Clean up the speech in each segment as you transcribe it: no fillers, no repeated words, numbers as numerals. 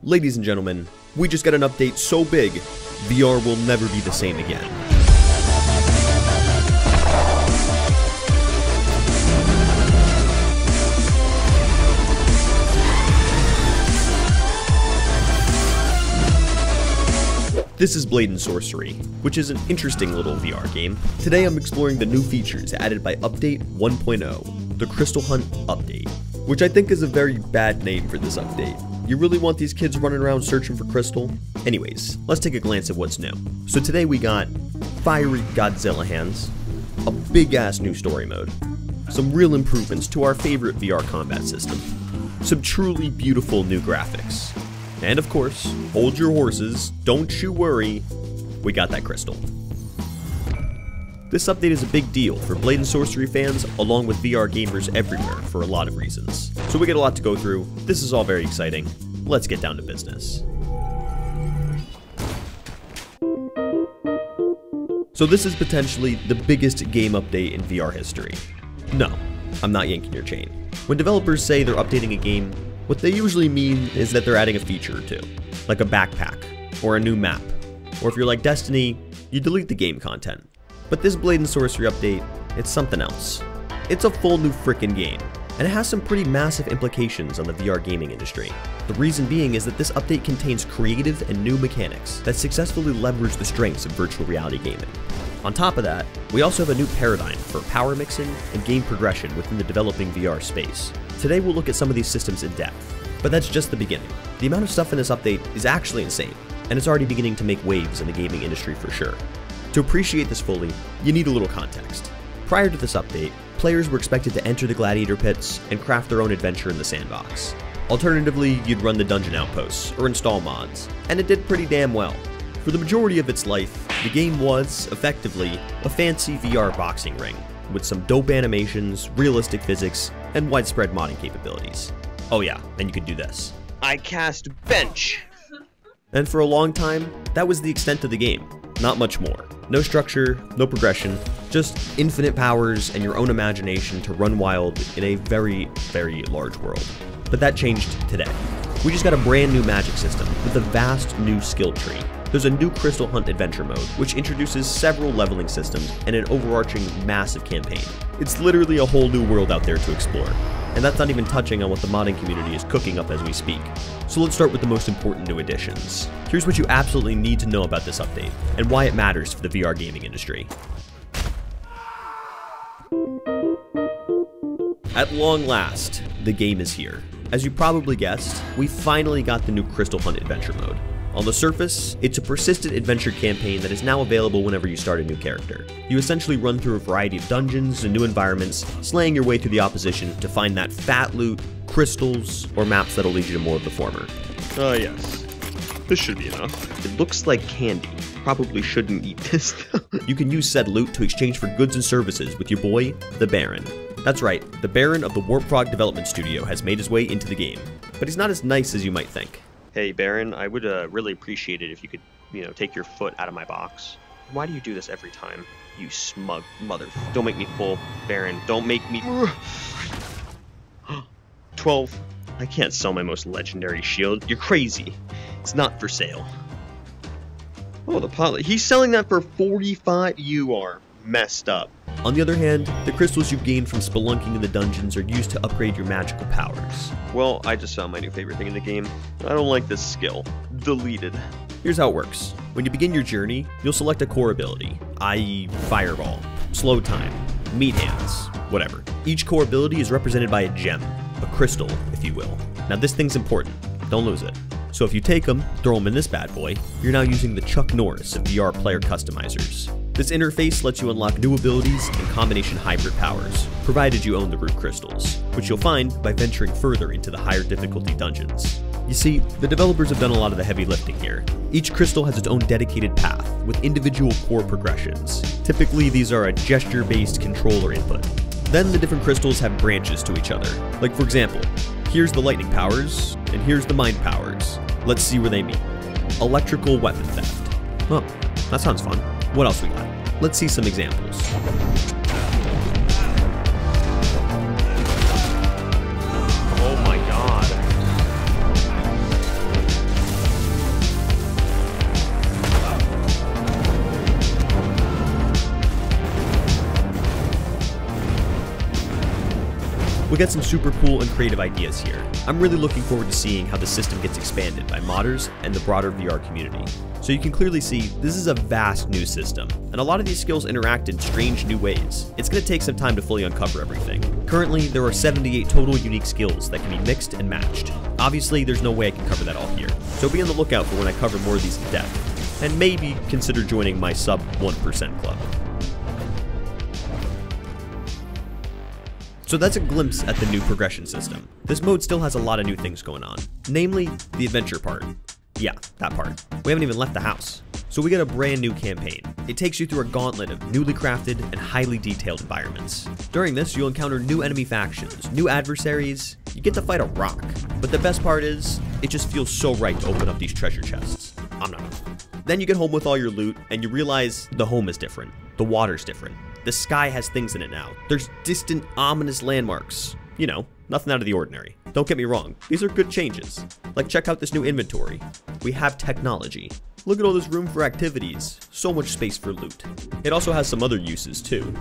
Ladies and gentlemen, we just got an update so big, VR will never be the same again. This is Blade and Sorcery, which is an interesting little VR game. Today I'm exploring the new features added by Update 1.0, the Crystal Hunt Update, which I think is a very bad name for this update. You really want these kids running around searching for crystal? Anyways, let's take a glance at what's new. So today we got fiery Godzilla hands, a big ass new story mode, some real improvements to our favorite VR combat system, some truly beautiful new graphics, and of course, hold your horses, don't you worry, we got that crystal. This update is a big deal for Blade and Sorcery fans along with VR gamers everywhere for a lot of reasons. So we get a lot to go through, this is all very exciting, let's get down to business. So this is potentially the biggest game update in VR history. No, I'm not yanking your chain. When developers say they're updating a game, what they usually mean is that they're adding a feature or two, like a backpack, or a new map, or if you're like Destiny, you delete the game content. But this Blade and Sorcery update, it's something else. It's a full new frickin' game, and it has some pretty massive implications on the VR gaming industry. The reason being is that this update contains creative and new mechanics that successfully leverage the strengths of virtual reality gaming. On top of that, we also have a new paradigm for power mixing and game progression within the developing VR space. Today we'll look at some of these systems in depth, but that's just the beginning. The amount of stuff in this update is actually insane, and it's already beginning to make waves in the gaming industry for sure. To appreciate this fully, you need a little context. Prior to this update, players were expected to enter the gladiator pits and craft their own adventure in the sandbox. Alternatively, you'd run the dungeon outposts or install mods, and it did pretty damn well. For the majority of its life, the game was, effectively, a fancy VR boxing ring, with some dope animations, realistic physics, and widespread modding capabilities. Oh yeah, and you could do this. I cast bench! And for a long time, that was the extent of the game. Not much more. No structure, no progression, just infinite powers and your own imagination to run wild in a very, very large world. But that changed today. We just got a brand new magic system with a vast new skill tree. There's a new Crystal Hunt adventure mode, which introduces several leveling systems and an overarching massive campaign. It's literally a whole new world out there to explore. And that's not even touching on what the modding community is cooking up as we speak. So let's start with the most important new additions. Here's what you absolutely need to know about this update, and why it matters for the VR gaming industry. At long last, the game is here. As you probably guessed, we finally got the new Crystal Hunt adventure mode. On the surface, it's a persistent adventure campaign that is now available whenever you start a new character. You essentially run through a variety of dungeons and new environments, slaying your way through the opposition to find that fat loot, crystals, or maps that'll lead you to more of the former. Yes. This should be enough. It looks like candy. Probably shouldn't eat this. You can use said loot to exchange for goods and services with your boy, the Baron. That's right, the Baron of the Warp Frog Development Studio has made his way into the game. But he's not as nice as you might think. Hey, Baron, I would really appreciate it if you could, take your foot out of my box. Why do you do this every time? You smug mother... Don't make me pull, Baron. Don't make me... 12. I can't sell my most legendary shield. You're crazy. It's not for sale. Oh, the pilot. He's selling that for 45. You are messed up. On the other hand, the crystals you've gained from spelunking in the dungeons are used to upgrade your magical powers. Well, I just found my new favorite thing in the game. I don't like this skill. Deleted. Here's how it works. When you begin your journey, you'll select a core ability, i.e. Fireball, Slow Time, Meat Hands, whatever. Each core ability is represented by a gem, a crystal, if you will. Now this thing's important, don't lose it. So if you take them, throw them in this bad boy, you're now using the Chuck Norris of VR player customizers. This interface lets you unlock new abilities and combination hybrid powers, provided you own the root crystals, which you'll find by venturing further into the higher difficulty dungeons. You see, the developers have done a lot of the heavy lifting here. Each crystal has its own dedicated path, with individual core progressions. Typically, these are a gesture-based controller input. Then the different crystals have branches to each other. Like for example, here's the lightning powers, and here's the mind powers. Let's see where they meet. Electrical weapon theft. Oh, that sounds fun. What else we got? Let's see some examples. Oh my god. got some super cool and creative ideas here. I'm really looking forward to seeing how the system gets expanded by modders and the broader VR community. So you can clearly see this is a vast new system, and a lot of these skills interact in strange new ways. It's going to take some time to fully uncover everything. Currently, there are 78 total unique skills that can be mixed and matched. Obviously, there's no way I can cover that all here, so be on the lookout for when I cover more of these in depth, and maybe consider joining my sub 1% club. So that's a glimpse at the new progression system. This mode still has a lot of new things going on, namely the adventure part. Yeah, that part. We haven't even left the house. So we got a brand new campaign. It takes you through a gauntlet of newly crafted and highly detailed environments. During this, you'll encounter new enemy factions, new adversaries, you get to fight a rock. But the best part is, it just feels so right to open up these treasure chests. Then you get home with all your loot, and you realize the home is different, the water's different. The sky has things in it now. There's distant, ominous landmarks. You know, nothing out of the ordinary. Don't get me wrong, these are good changes. Like, check out this new inventory. We have technology. Look at all this room for activities. So much space for loot. It also has some other uses too.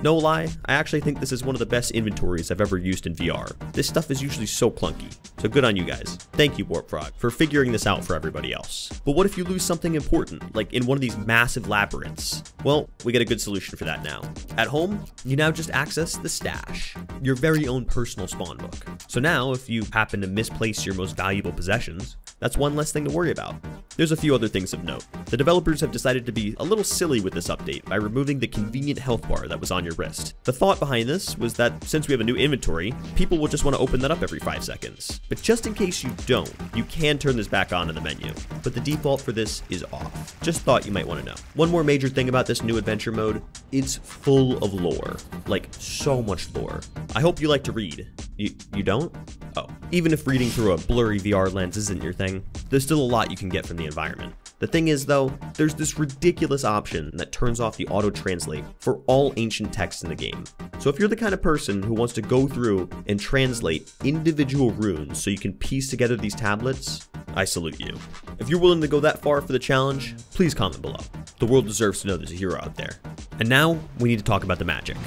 No lie, I actually think this is one of the best inventories I've ever used in VR. This stuff is usually so clunky, so good on you guys. Thank you, Warp Frog, for figuring this out for everybody else. But what if you lose something important, like in one of these massive labyrinths? Well, we got a good solution for that now. At home, you now just access the stash, your very own personal spawn book. So now, if you happen to misplace your most valuable possessions, that's one less thing to worry about. There's a few other things of note. The developers have decided to be a little silly with this update by removing the convenient health bar that was on your wrist. The thought behind this was that since we have a new inventory, people will just want to open that up every 5 seconds. But just in case you don't, you can turn this back on in the menu. But the default for this is off. Just thought you might want to know. One more major thing about this new adventure mode, it's full of lore. Like, so much lore. I hope you like to read. You don't? Oh. Even if reading through a blurry VR lens isn't your thing, there's still a lot you can get from the environment. The thing is though, there's this ridiculous option that turns off the auto-translate for all ancient texts in the game. So if you're the kind of person who wants to go through and translate individual runes so you can piece together these tablets, I salute you. If you're willing to go that far for the challenge, please comment below. The world deserves to know there's a hero out there. And now, we need to talk about the magic.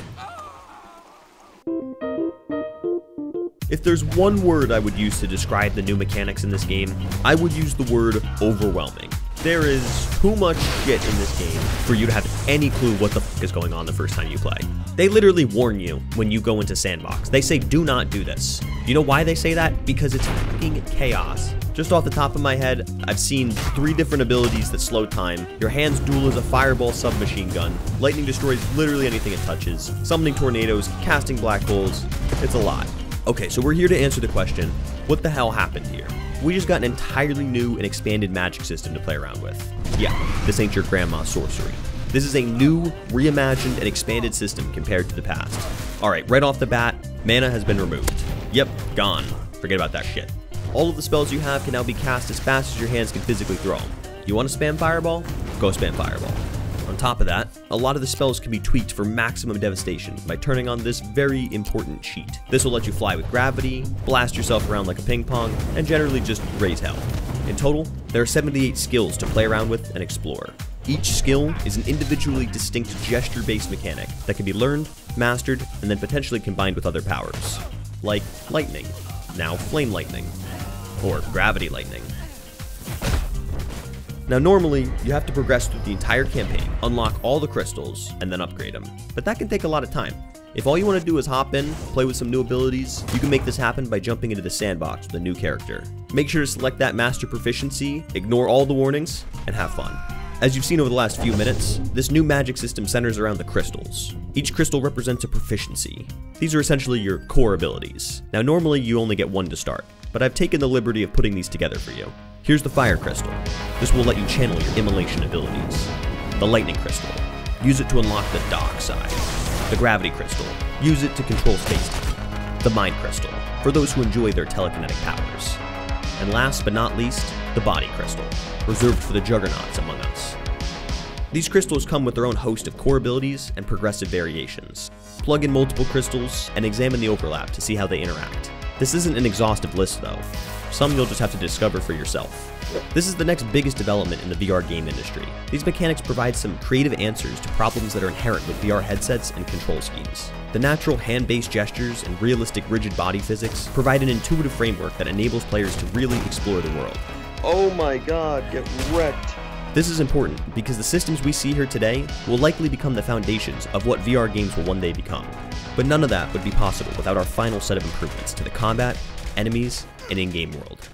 If there's one word I would use to describe the new mechanics in this game, I would use the word overwhelming. There is too much shit in this game for you to have any clue what the fuck is going on the first time you play. They literally warn you when you go into Sandbox. They say do not do this. You know why they say that? Because it's fucking chaos. Just off the top of my head, I've seen 3 different abilities that slow time. Your hands duel as a fireball submachine gun. Lightning destroys literally anything it touches. Summoning tornadoes, casting black holes. It's a lot. Okay, so we're here to answer the question, what the hell happened here? We just got an entirely new and expanded magic system to play around with. Yeah, this ain't your grandma's sorcery. This is a new, reimagined, and expanded system compared to the past. Alright, right off the bat, mana has been removed. Yep, gone. Forget about that shit. All of the spells you have can now be cast as fast as your hands can physically throw them. You want to spam Fireball? Go spam Fireball. On top of that, a lot of the spells can be tweaked for maximum devastation by turning on this very important cheat. This will let you fly with gravity, blast yourself around like a ping pong, and generally just raise hell. In total, there are 78 skills to play around with and explore. Each skill is an individually distinct gesture-based mechanic that can be learned, mastered, and then potentially combined with other powers. Like lightning, now flame lightning, or gravity lightning. Now normally, you have to progress through the entire campaign, unlock all the crystals, and then upgrade them. But that can take a lot of time. If all you want to do is hop in, play with some new abilities, you can make this happen by jumping into the sandbox with a new character. Make sure to select that master proficiency, ignore all the warnings, and have fun. As you've seen over the last few minutes, this new magic system centers around the crystals. Each crystal represents a proficiency. These are essentially your core abilities. Now normally you only get 1 to start, but I've taken the liberty of putting these together for you. Here's the Fire Crystal. This will let you channel your immolation abilities. The Lightning Crystal. Use it to unlock the dark side. The Gravity Crystal. Use it to control space-time. The Mind Crystal. For those who enjoy their telekinetic powers. And last but not least, the Body Crystal. Reserved for the juggernauts among us. These crystals come with their own host of core abilities and progressive variations. Plug in multiple crystals and examine the overlap to see how they interact. This isn't an exhaustive list though. Some you'll just have to discover for yourself. This is the next biggest development in the VR game industry. These mechanics provide some creative answers to problems that are inherent with VR headsets and control schemes. The natural hand-based gestures and realistic rigid body physics provide an intuitive framework that enables players to really explore the world. Oh my god, get wrecked. This is important because the systems we see here today will likely become the foundations of what VR games will one day become. But none of that would be possible without our final set of improvements to the combat, enemies, and in-game world.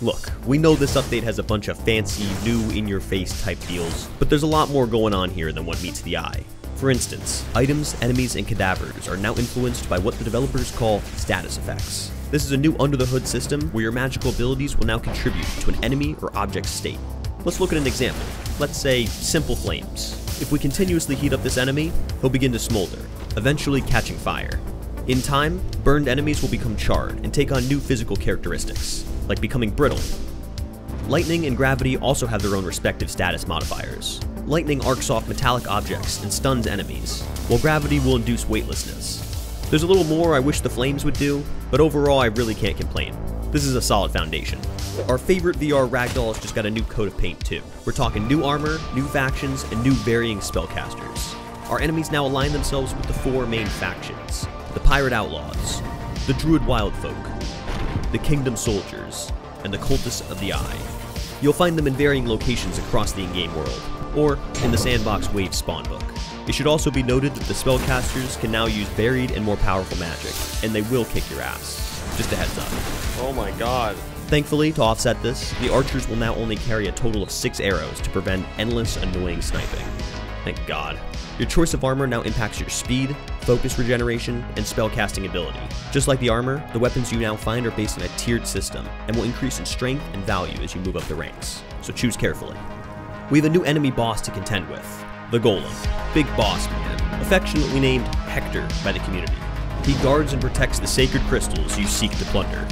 Look, we know this update has a bunch of fancy, new, in-your-face type deals, but there's a lot more going on here than what meets the eye. For instance, items, enemies, and cadavers are now influenced by what the developers call status effects. This is a new under-the-hood system where your magical abilities will now contribute to an enemy or object's state. Let's look at an example. Let's say, simple flames. If we continuously heat up this enemy, he'll begin to smolder, eventually catching fire. In time, burned enemies will become charred and take on new physical characteristics, like becoming brittle. Lightning and gravity also have their own respective status modifiers. Lightning arcs off metallic objects and stuns enemies, while gravity will induce weightlessness. There's a little more I wish the flames would do, but overall I really can't complain. This is a solid foundation. Our favorite VR ragdolls just got a new coat of paint too. We're talking new armor, new factions, and new varying spellcasters. Our enemies now align themselves with the 4 main factions: the Pirate Outlaws, the Druid Wildfolk, the Kingdom Soldiers, and the Cultists of the Eye. You'll find them in varying locations across the in-game world, or in the Sandbox Wave spawn book. It should also be noted that the spellcasters can now use varied and more powerful magic, and they will kick your ass. Just a heads up. Oh my god. Thankfully, to offset this, the archers will now only carry a total of 6 arrows to prevent endless, annoying sniping. Thank God. Your choice of armor now impacts your speed, focus regeneration, and spellcasting ability. Just like the armor, the weapons you now find are based on a tiered system, and will increase in strength and value as you move up the ranks, so choose carefully. We have a new enemy boss to contend with, the Golem. Big boss man, affectionately named Hector by the community. He guards and protects the sacred crystals you seek to plunder.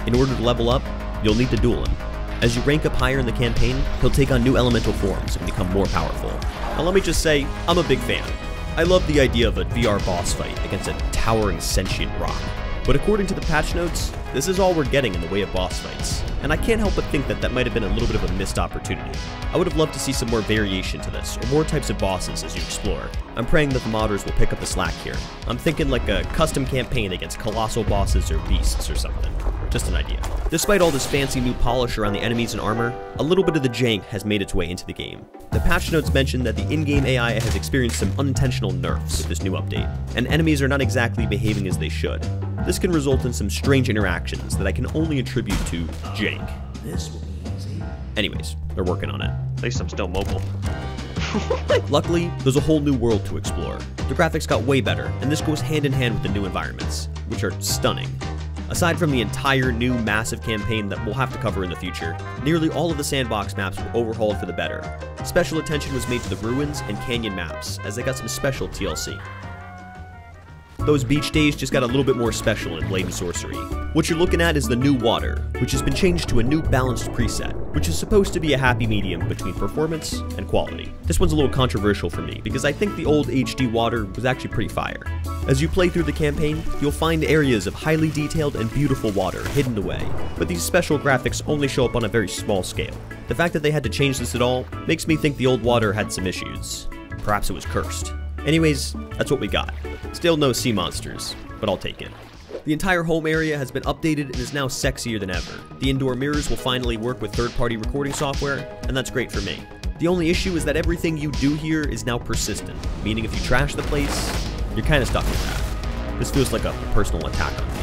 In order to level up, you'll need to duel him. As you rank up higher in the campaign, he'll take on new elemental forms and become more powerful. Now let me just say, I'm a big fan. I love the idea of a VR boss fight against a towering sentient rock. But according to the patch notes, this is all we're getting in the way of boss fights. And I can't help but think that that might have been a little bit of a missed opportunity. I would have loved to see some more variation to this, or more types of bosses as you explore. I'm praying that the modders will pick up the slack here. I'm thinking like a custom campaign against colossal bosses or beasts or something. Just an idea. Despite all this fancy new polish around the enemies and armor, a little bit of the jank has made its way into the game. The patch notes mention that the in-game AI has experienced some unintentional nerfs with this new update, and enemies are not exactly behaving as they should. This can result in some strange interactions that I can only attribute to jank. This will be easy. Anyways, they're working on it. At least I'm still mobile. Luckily, there's a whole new world to explore. The graphics got way better, and this goes hand in hand with the new environments, which are stunning. Aside from the entire new massive campaign that we'll have to cover in the future, nearly all of the sandbox maps were overhauled for the better. Special attention was made to the ruins and canyon maps, as they got some special TLC. Those beach days just got a little bit more special in Blade and Sorcery. What you're looking at is the new water, which has been changed to a new balanced preset, which is supposed to be a happy medium between performance and quality. This one's a little controversial for me, because I think the old HD water was actually pretty fire. As you play through the campaign, you'll find areas of highly detailed and beautiful water hidden away, but these special graphics only show up on a very small scale. The fact that they had to change this at all makes me think the old water had some issues. Perhaps it was cursed. Anyways, that's what we got. Still no sea monsters, but I'll take it. The entire home area has been updated and is now sexier than ever. The indoor mirrors will finally work with third-party recording software, and that's great for me. The only issue is that everything you do here is now persistent, meaning if you trash the place, you're kinda stuck with that. This feels like a personal attack on me.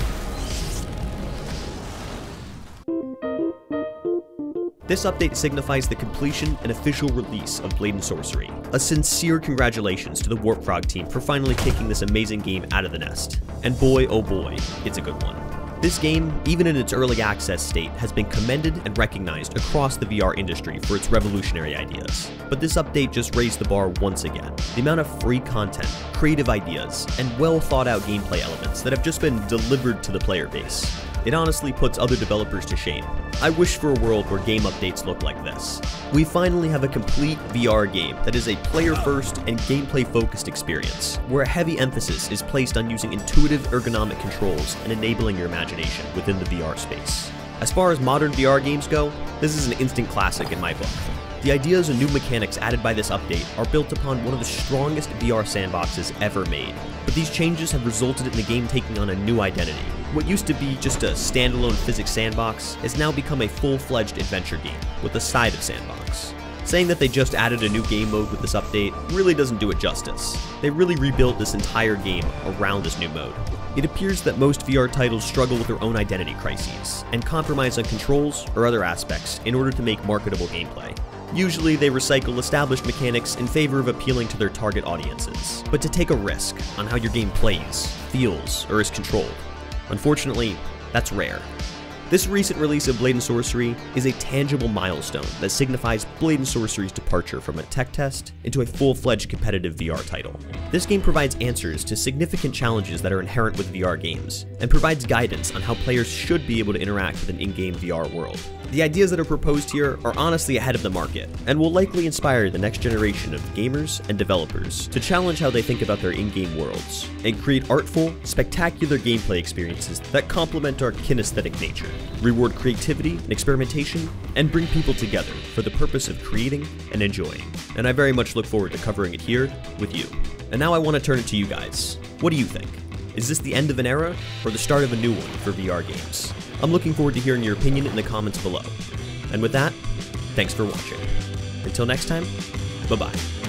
This update signifies the completion and official release of Blade and Sorcery. A sincere congratulations to the Warp Frog team for finally kicking this amazing game out of the nest. And boy, oh boy, it's a good one. This game, even in its early access state, has been commended and recognized across the VR industry for its revolutionary ideas. But this update just raised the bar once again. The amount of free content, creative ideas, and well thought out gameplay elements that have just been delivered to the player base. It honestly puts other developers to shame. I wish for a world where game updates look like this. We finally have a complete VR game that is a player-first and gameplay-focused experience, where a heavy emphasis is placed on using intuitive ergonomic controls and enabling your imagination within the VR space. As far as modern VR games go, this is an instant classic in my book. The ideas and new mechanics added by this update are built upon one of the strongest VR sandboxes ever made, but these changes have resulted in the game taking on a new identity. What used to be just a standalone physics sandbox has now become a full-fledged adventure game with a side of sandbox. Saying that they just added a new game mode with this update really doesn't do it justice. They really rebuilt this entire game around this new mode. It appears that most VR titles struggle with their own identity crises and compromise on controls or other aspects in order to make marketable gameplay. Usually they recycle established mechanics in favor of appealing to their target audiences, but to take a risk on how your game plays, feels, or is controlled. Unfortunately, that's rare. This recent release of Blade & Sorcery is a tangible milestone that signifies Blade & Sorcery's departure from a tech test into a full-fledged competitive VR title. This game provides answers to significant challenges that are inherent with VR games, and provides guidance on how players should be able to interact with an in-game VR world. The ideas that are proposed here are honestly ahead of the market, and will likely inspire the next generation of gamers and developers to challenge how they think about their in-game worlds, and create artful, spectacular gameplay experiences that complement our kinesthetic nature, reward creativity and experimentation, and bring people together for the purpose of creating and enjoying. And I very much look forward to covering it here with you. And now I want to turn it to you guys. What do you think? Is this the end of an era, or the start of a new one for VR games? I'm looking forward to hearing your opinion in the comments below. And with that, thanks for watching. Until next time, bye-bye.